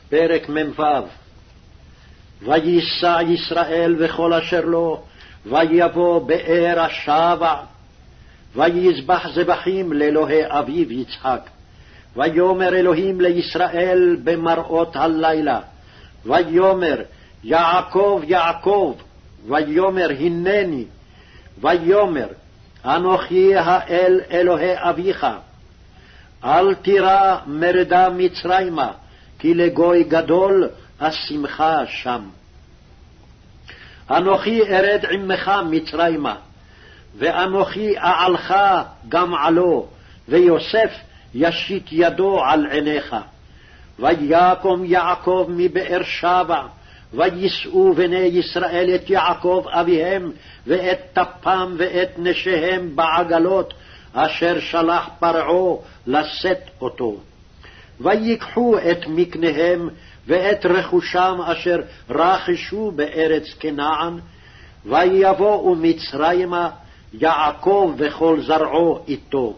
פרק מ"ו. וייסע ישראל וכל אשר לו, ויבוא באר השבע, ויזבח זבחים לאלוהי אביו יצחק. ויאמר אלוהים לישראל במראות הלילה, ויאמר יעקב יעקב, ויאמר הנני, ויאמר אנוכי האל אלוהי אביך. אל תירא מרדה מצרימה, כי לגוי גדול אשימך שם. אנוכי ארד עמך מצרימה, ואנוכי אעלך גם עלו, ויוסף ישית ידו על עיניך. ויקום יעקב מבאר שבע, ויישאו בני ישראל את יעקב אביהם, ואת טפם ואת נשיהם בעגלות, אשר שלח פרעה לשאת אותו. ויקחו את מקניהם ואת רכושם אשר רכשו בארץ כנען, ויבואו מצרימה, יעקב וכל זרעו איתו,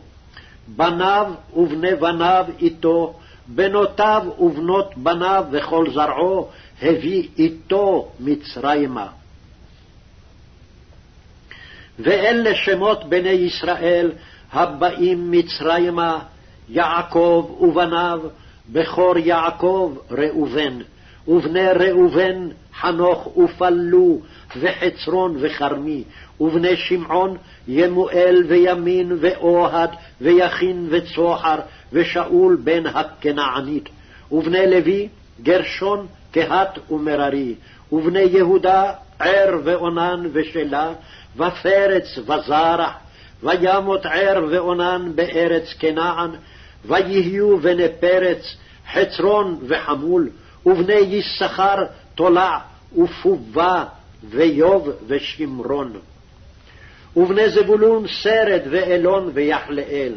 בניו ובני בניו איתו, בנותיו ובנות בניו וכל זרעו הביא איתו מצרימה. ואלה שמות בני ישראל הבאים מצרימה, יעקב ובניו, בכור יעקב ראובן, ובני ראובן חנוך ופלו וחצרון וכרמי, ובני שמעון ימואל וימין ואוהד ויכין וצוחר ושאול בן הכנענית, ובני לוי גרשון קהת ומררי, ובני יהודה ער ואונן ושלה ופרץ וזרח. וימות ער ואונן בארץ כנען, ויהיו בני פרץ חצרון וחמול, ובני יששכר תולע ופובה ויוב ושמרון. ובני זבולון סרד ואלון ויחלאל.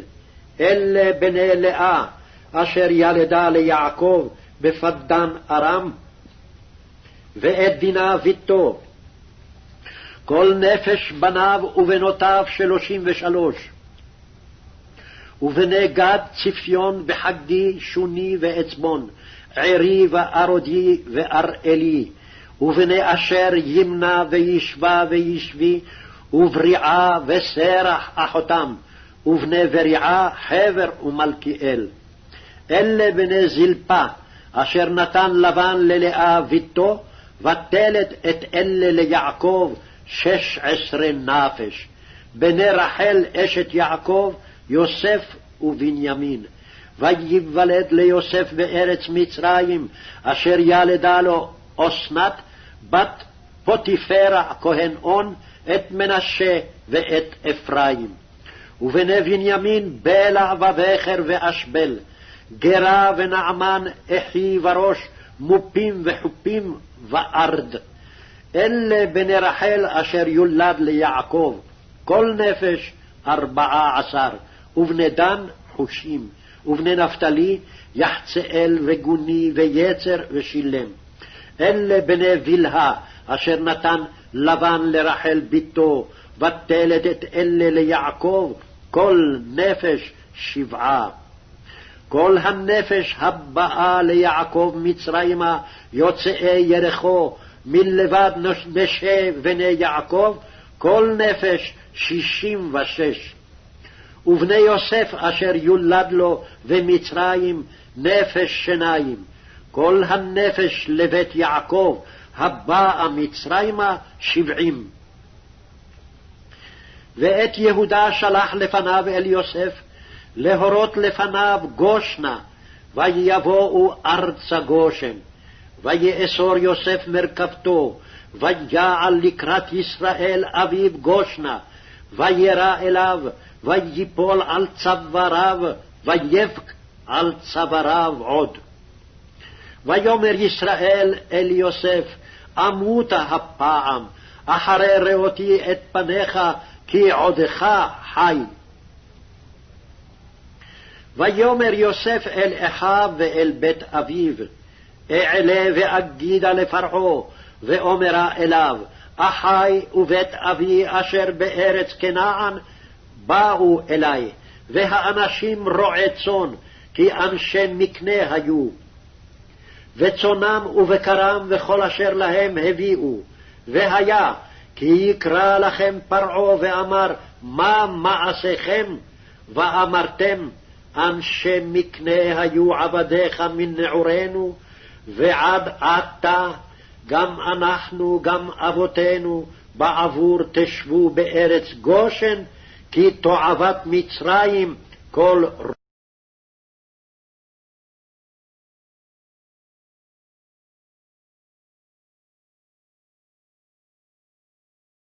אלה בני לאה אשר ילדה ליעקב בפדן ארם, ואת דינה ביתו. כל נפש בניו ובנותיו 33. ובני גד צפיון וחגי שוני ועצבון, ערי וארודי ואראלי. ובני אשר ימנה וישבה וישבי, ובריעה וסרח אחותם, ובני בריעה חבר ומלכיאל. אלה בני זלפה אשר נתן לבן ללאה ביתו, ותלת את אלה ליעקב 16 נפש. בני רחל אשת יעקב יוסף ובנימין. וייוולד ליוסף בארץ מצרים, אשר ילדה לו אסנת בת פוטיפרה כהן און, את מנשה ואת אפרים. ובני בנימין בלע ובכר ואשבל, גרה ונעמן אחי וראש, מופים וחופים וארד. אלה בני רחל אשר יולד ליעקב, כל נפש 14, ובני דן חושים, ובני נפתלי יחצאל וגוני ויצר ושילם. אלה בני בלהה אשר נתן לבן לרחל ביתו, ותלת את אלה ליעקב, כל נפש 7. כל הנפש הבאה ליעקב מצרימה, יוצאי ירחו, מלבד נשי בני יעקב, כל נפש 66. ובני יוסף אשר יולד לו במצרים, נפש 2. כל הנפש לבית יעקב הבאה מצרימה 70. ואת יהודה שלח לפניו אל יוסף, להורות לפניו גושנה, ויבואו ארצה גושן. ויאסור יוסף מרכבתו, ויעל לקראת ישראל אביו גושנה, וירא אליו, ויפול על צוואריו, ויבק על צוואריו עוד. ויאמר ישראל אל יוסף, אמותה הפעם, אחרי ראותי את פניך, כי עודך חי. ויאמר יוסף אל אחיו ואל בית אביו, אעלה ואגידה לפרעה, ואומרה אליו, אחי ובית אבי אשר בארץ כנען באו אלי, והאנשים רועי צאן, כי אנשי מקנה היו. וצונם ובקרם וכל אשר להם הביאו. והיה כי יקרא לכם פרעה ואמר, מה מעשיכם? ואמרתם, אנשי מקנה היו עבדיך מנעורינו, ועד עתה גם אנחנו גם אבותינו בעבור תשבו בארץ גושן, כי תועבת מצרים כל